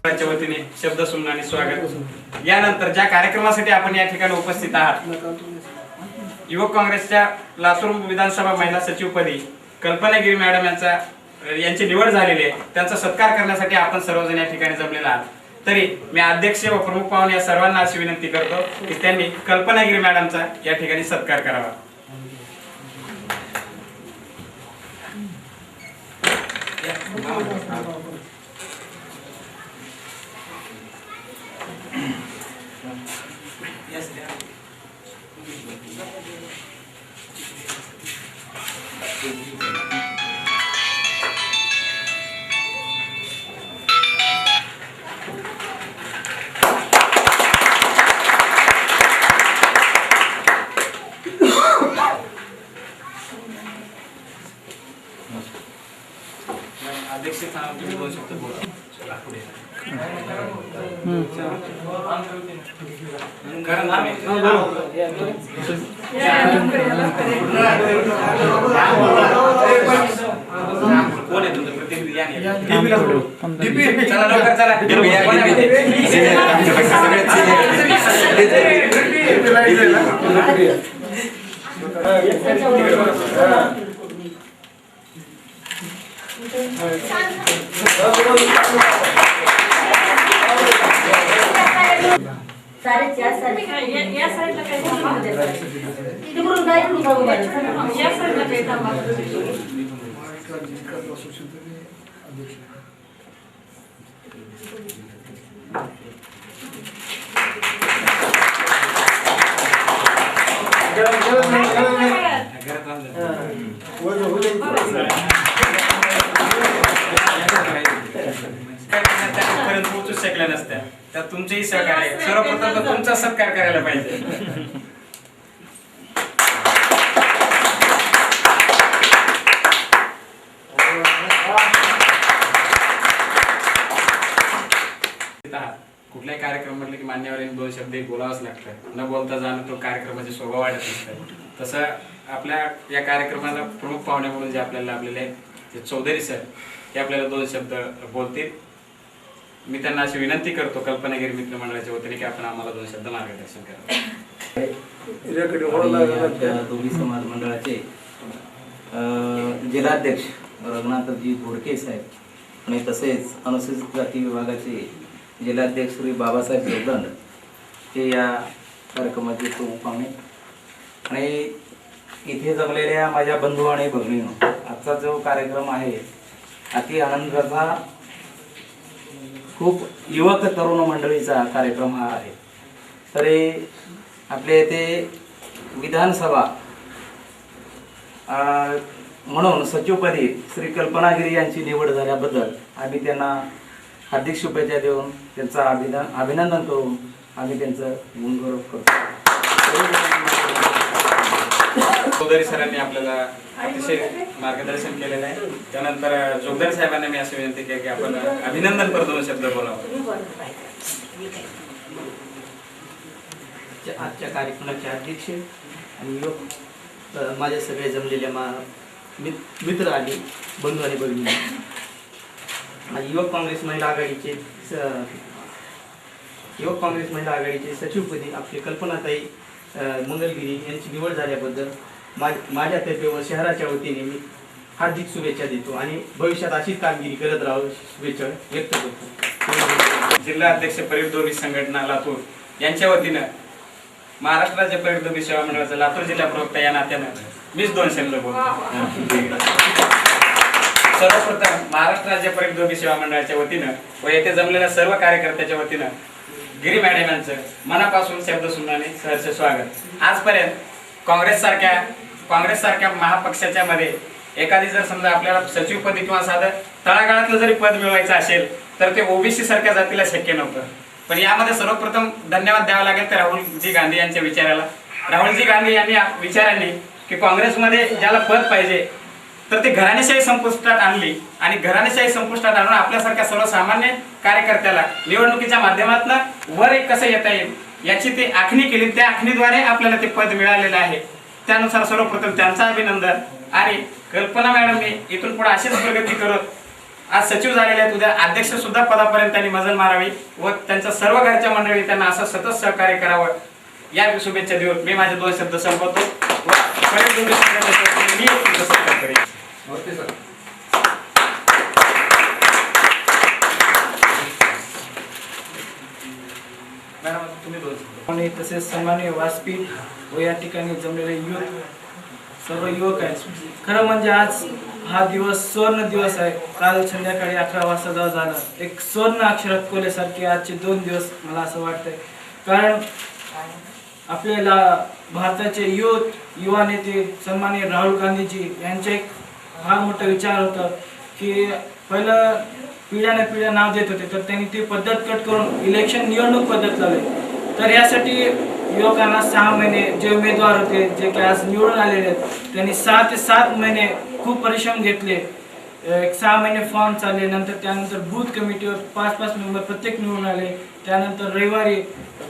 वतीने शब्द सुमन आणि स्वागत। यानंतर ज्या कार्यक्रमासाठी आपण या ठिकाणी उपस्थित आहात, युवक काँग्रेसच्या लातूर विधानसभा महिला सचिवपदी कल्पना गिरी मॅडम यांची निवड झालेली आहे। त्यांचा सत्कार करण्यासाठी आपण सर्वजण या ठिकाणी जमलेला आहात। तरी मी अध्यक्ष व प्रमुख पाहुणे या सर्वांना अशी विनंती करतो की त्यांनी कल्पना गिरी मॅडमचा या ठिकाणी सत्कार करावा। अध्यक्ष तुम्ही बोलू शकता, बोला पुढे। कोण आहे तुमचं प्रतिनिधी? चला लवकर चला। पोहोचू शकल्या नसत्या तर तुमचेही सहकार्य, सर्वप्रथम तर तुमचा सत्कार करायला पाहिजे। कुठल्याही कार्यक्रम म्हटलं की मान्यवरांनी दोन शब्द बोलावंच लागतं, न बोलता जाणं तो कार्यक्रमाची शोभा वाढत नसतं। तसं आपल्या या कार्यक्रमाला प्रमुख पाहुणे म्हणून जे आपल्याला लाभलेले आहेत ते चौधरी सर, हे आपल्याला दोन शब्द बोलतील। मी त्यांना अशी विनंती करतो कल्पना गिरी मित्र मंडळाच्या वतीने की आपण आम्हाला दोन शब्द मार्गदर्शन करावं। दोघी समाज मंडळाचे जिल्हाध्यक्ष रघुनाथजी घोडके साहेब आणि तसेच अनुसूचित जाती विभागाचे जिल्हाध्यक्ष श्री बाबासाहेब जोगदंड हे या कार्यक्रमाचे प्रमुख पाहुणे आणि इथे जमलेल्या माझ्या बंधू आणि भगिनींनो, आजचा जो कार्यक्रम आहे अति आनंदाचा, खूप युवक तरुण मंडळीचा कार्यक्रम हा आहे। तरी आपल्या येथे विधानसभा म्हणून सचिवपदी श्री कल्पना गिरी यांची निवड झाल्याबद्दल आम्ही त्यांना हार्दिक शुभेच्छा देऊन त्यांचा अभिनंदन करून आम्ही त्यांचं गुणगौरव करतो। चौधरी सरांनी आपल्याला अतिशय मार्गदर्शन केलेलं आहे। त्यानंतर जोगदंड साहेबांना मी अशी विनंती केली की आपण अभिनंदन पर दोन शब्द बोलावं। आजच्या कार्यक्रमाचे अध्यक्ष आणि युवक माझ्या सगळे जमलेल्या मित्र आणि बंधू आणि भगिनी आणि युवक काँग्रेस महिला आघाडीचे सचिवपदी आपली कल्पनाताई मंगलगिरी यांची निवड झाल्याबद्दल माझ्यातर्फे व शहराच्या वतीने मी हार्दिक शुभेच्छा देतो आणि भविष्यात अशीच कामगिरी करत राहावं शुभेच्छा व्यक्त करतो। जिल्हा अध्यक्ष परिवृद्धी संघटना लातूर यांच्या वतीनं महाराष्ट्र राज्य परिवृद्धी सेवा मंडळाचा लातूर जिल्हा प्रवक्ता या नात्यानं मीच दोन शब्द बोलतो। सर्वप्रथम महाराष्ट्र राज्य परिवृद्धी सेवा मंडळाच्या वतीनं व येथे जमलेल्या सर्व कार्यकर्त्याच्या वतीनं गिरी मॅडम यांचं मनापासून शब्द सुमनाने सहर्ष स्वागत। आजपर्यंत काँग्रेस सारख्या महापक्षाच्या मध्ये एखादी जर समजा आपल्याला सचिवपदी किंवा साधं तळागाळातलं जरी पद मिळवायचं असेल तर ते ओबीसी सारख्या जातीला शक्य नव्हतं। पण यामध्ये सर्वप्रथम धन्यवाद द्यावा लागेल तर राहुलजी गांधी यांच्या विचाराला। राहुलजी गांधी यांनी विचारांनी की काँग्रेसमध्ये ज्याला पद पाहिजे तर ती घराणेशाही संपुष्टात आणली आणि घराणेशाही संपुष्टात आणून आपल्यासारख्या सर्वसामान्य कार्यकर्त्याला निवडणुकीच्या माध्यमातून वर एक कसं येता येईल याची ती आखणी केली। त्या आखणीद्वारे आपल्याला ते पद मिळालेलं आहे। त्यानुसार सर्वप्रथम त्यांचं अभिनंदन आणि कल्पना मॅडमने इथून पुढे अशीच प्रगती करत आज सचिव झालेले आहेत, उद्या अध्यक्ष सुद्धा पदापर्यंत त्यांनी मजल मारावी व त्यांच्या सर्व घरच्या मंडळी त्यांना असं सतत सहकार्य करावं या शुभेच्छा देऊन मी माझे 2 शब्द संपवतो व परत 2 शब्द मी तुमचं सत्कार करेन. Okay sir. मॅडम तुम्ही 2 शब्द. आणि तसेच सन्माननीय व्यासपीठ व या ठिकाणी जमलेले सर्व युवक आहेत. खरं म्हणजे आज हा दिवस स्वर्ण दिवस आहे. काल संध्याकाळी 11 वाजता जेव्हा झालं, एक स्वर्ण अक्षरात कोल्यासारखे आजचे 2 दिवस मला असं वाटतंय. कारण आपल्याला भारताचे युवा नेते सन्माननीय राहुल गांधीजी यांचे एक फार मोठा विचार होता की पहिलं पिढ्या नाव देत होते, तर त्यांनी ती पद्धत कट करून इलेक्शन निवडणूक पद्धत लावली. तर यासाठी युवकांना 6 महिने जे उमेदवार होते जे की आज निवडून आलेले आहेत त्यांनी 6 ते 7 महिने खूप परिश्रम घेतले. एक 6 महिने फॉर्म चालले, नंतर त्यानंतर बूथ कमिटीवर 5-5 मेंबर प्रत्येक निवडून आले. त्यानंतर रविवारी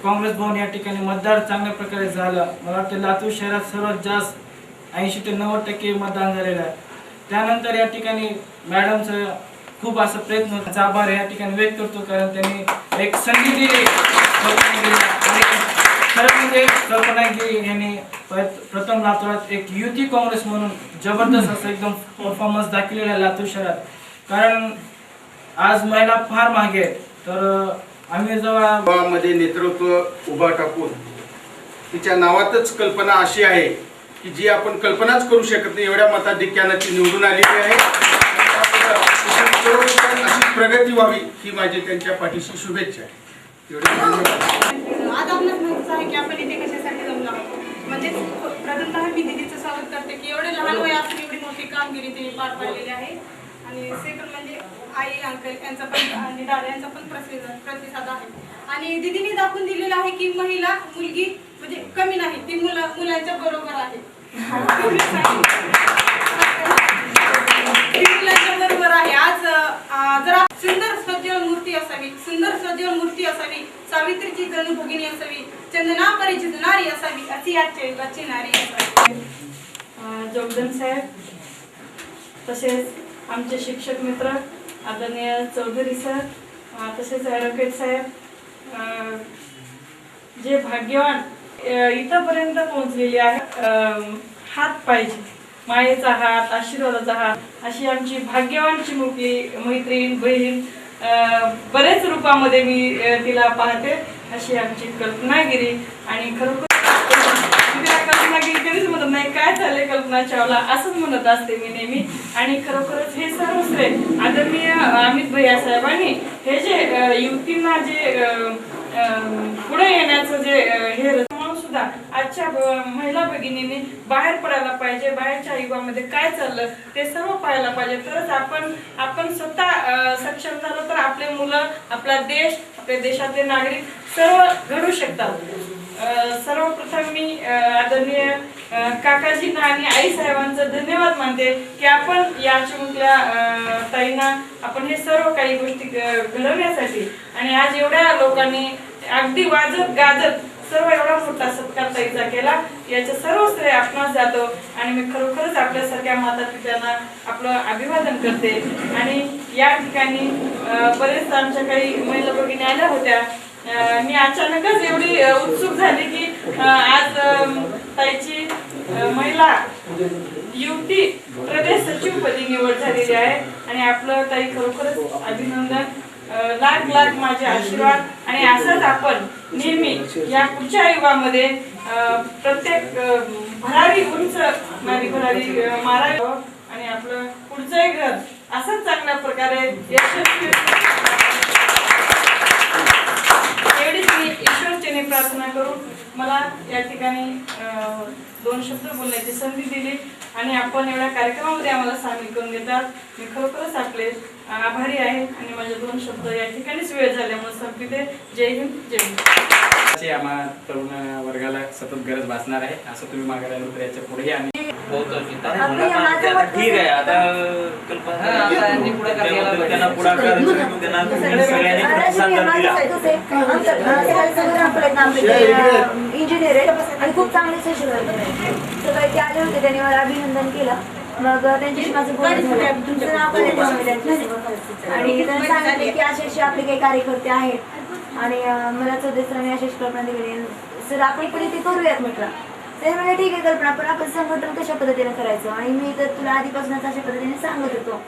काँग्रेस भवन या ठिकाणी मतदान चांगल्या प्रकारे झालं. मला वाटतं लातूर शहरात सर्वात जास्त 80 ते 90% मतदान झालेलं आहे. त्यानंतर या ठिकाणी मॅडमचं खूप असं प्रयत्न होता, आभार या ठिकाणी व्यक्त करतो, कारण त्यांनी एक संधी दिली. आणि खरं म्हणजे कल्पनागिरी यांनी प्रथम लातूरात एक युती काँग्रेस म्हणून जबरदस्त असं एकदम परफॉर्मन्स दाखवलेला आहे लातूर शहरात. कारण आज महिला फार मागे आहेत. तर आम्ही जेव्हा मध्ये नेतृत्व उभा टाकून तिच्या नावातच कल्पना अशी आहे की जी आपण कल्पनाच करू शकत नाही, एवढ्या मताधिक्यानं ती निवडून आलेली आहे. अशी प्रगती व्हावी ही माझी त्यांच्या पाठीशी शुभेच्छा आहे. आज आपल्याला माहितीच आहे की आपण इथे कशासाठी जमलो आहोत. म्हणजे प्रथमतः मी दीदीचं स्वागत करते की एवढे लहान वय असून एवढी मोठी कामगिरी तिने पार पाडलेली आहे. आणि सेकंड म्हणजे आई अंकल यांचा पण आणि दादा यांचा पण प्रतिसाद आहे. आणि दीदीने दाखवून दिलेलं आहे की मुलगी म्हणजे कमी नाही, ती मुलांच्या बरोबर आहे. ती मुलांच्या बरोबर आहे. आज जरा सुंदर सज्जन मूर्ती असावी, सावित्रीची जणू भगिनी असावी, चंदना परिचित नारी असावी, अशी आजच्या युगाची नारी असावी. जोगदन साहेब, तसेच आमचे शिक्षक मित्र आदरणीय चौधरी सर, तसेच ॲडव्होकेट साहेब, जे भाग्यवान इथंपर्यंत पोहोचलेले आहे. हात पाहिजे, मायेचा हात, आशीर्वादाचा हात, अशी आमची भाग्यवानची मैत्रीण बहीण बरेच रूपामध्ये मी तिला पाहते. अशी आमची कल्पनागिरी. आणि खरोखर तिला कल्पनागिरी कधीच म्हणत नाही, काय चाललंय कल्पना चावला असंच म्हणत असते मी नेहमी. आणि खरोखरच हे सर्वश्रेय आदरणीय अमित भैया साहेबांनी हे जे युवतींना जे पुढे येण्याचं जे हे सुद्धा आजच्या महिला भगिनींनी बाहेर पडायला पाहिजे. बाहेरच्या युगामध्ये काय चाललं ते सर्व पाहायला पाहिजे. तरच आपण स्वतः सक्षम झालो तर आपले मुलं, आपला देश, आपल्या देशातले नागरिक सर्व घडू शकतात. सर्वप्रथम मी आदरणीय काकाजींना आणि आई साहेबांचं धन्यवाद मानते की आपण या चिमुकल्या ताईंना आपण हे सर्व काही गोष्टी घडवण्यासाठी आणि आज एवढ्या लोकांनी अगदी वाजत गाजत सर्व एवढा मोठा सत्कार ताईचा केला, याचं सर्व श्रेय आपणास जातो. आणि मी खरोखरच आपल्यासारख्या माता पित्यांना आपलं अभिवादन करते. आणि या ठिकाणी बरेच आमच्या काही महिला भगिनी आल्या होत्या. मी अचानकच एवढी उत्सुक झाली की आज ताईची महिला युवती प्रदेश सचिवपदी निवड झालेली आहे. आणि आपलं ताई खरोखरच अभिनंदन, लाख माझे आशीर्वाद. आणि असंच आपण नेहमी या पुढच्या युगामध्ये प्रत्येक भरारी उंच भरारी मारावं आणि आपलं पुढचंही घर असंच चांगल्या प्रकारे यशस्वी. एवढीच मी ईश्वरचरणी प्रार्थना करून मला या ठिकाणी 2 शब्द बोलण्याची संधी दिली आणि आपण एवढ्या कार्यक्रमामध्ये आम्हाला सामील करून घेतात. मी खरोखरच आपले आभारी आहे. आणि माझे 2 शब्द या ठिकाणीच वेळ झाल्यामुळे संपते. जय हिंद, जय हिंद. आम्हा तरुण वर्गाला सतत गरज भासणार आहे असं तुम्ही मागे राहिलो तर याच्या पुढेही आम्ही ठीक आहे. आता कल्पना त्यांना पुढाकार सगळ्यांनी प्रतिसाद दिला. इंजिनियर आहे आणि खूप चांगले सचिव आहेत. सगळे ते आले होते, त्यांनी मला अभिनंदन केलं मग त्यांच्याशी माझं बोलणं झालं. तुमचं नाव काय देते मग त्यांच्यासोबत आणि त्यांनी सांगितले की असे आपले काही कार्यकर्ते आहेत आणि मला 14 सरांनी अशी कल्पना दिली, सर आपण पण इथे करूयात म्हटलं. ते म्हणजे ठीक आहे कल्पना, पण आपण संघटन कशा पद्धतीने करायचं आणि मी तर तुला आधीपासूनच अशा पद्धतीने सांगत होतो.